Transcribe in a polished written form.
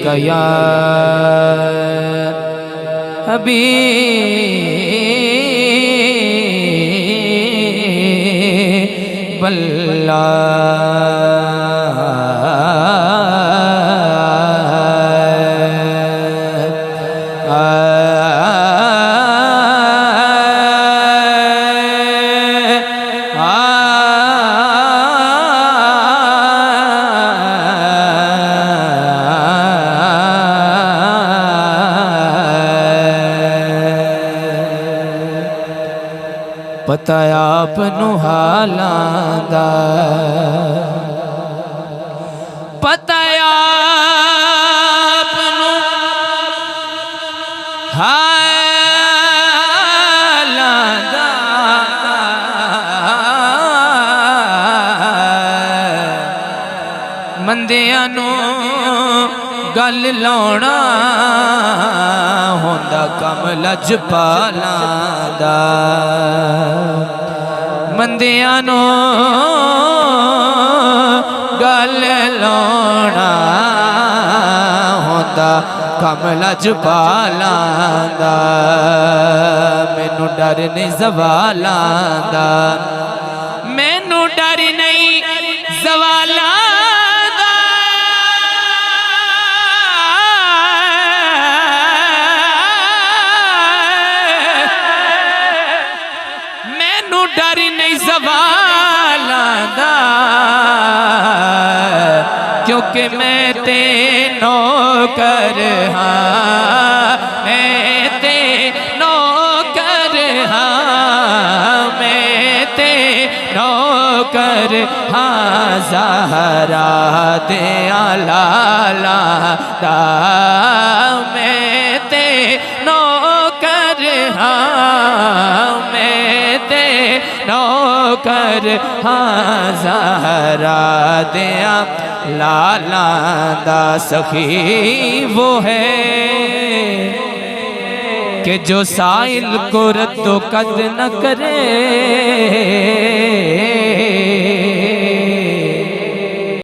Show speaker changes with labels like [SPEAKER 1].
[SPEAKER 1] का या हबीब पता आप नू हालां दा, पता आप नू हालां दा, मंदियां नू गल लाउणा होंदा कम लजपालां दा, मंदियां नू गल लाउणा होंदा कम लजपालां दा, मैनू डर नहीं ज़वालां दा, मैनू डर नहीं ज़वालां दा, मैनू डर नहीं ज़वालां दा, क्योंकि मैं ते नौकर हाँ, मैं ते नौकर हाँ, मैं ते नौकर हाँ, ज़हरा दे लाला दा, मैं ते नौकर हाँ, मैं ते नौकर हाँ, ज़हरा दे लाला दा। सखी वो है कि जो साइल को रद्दो कद न करे,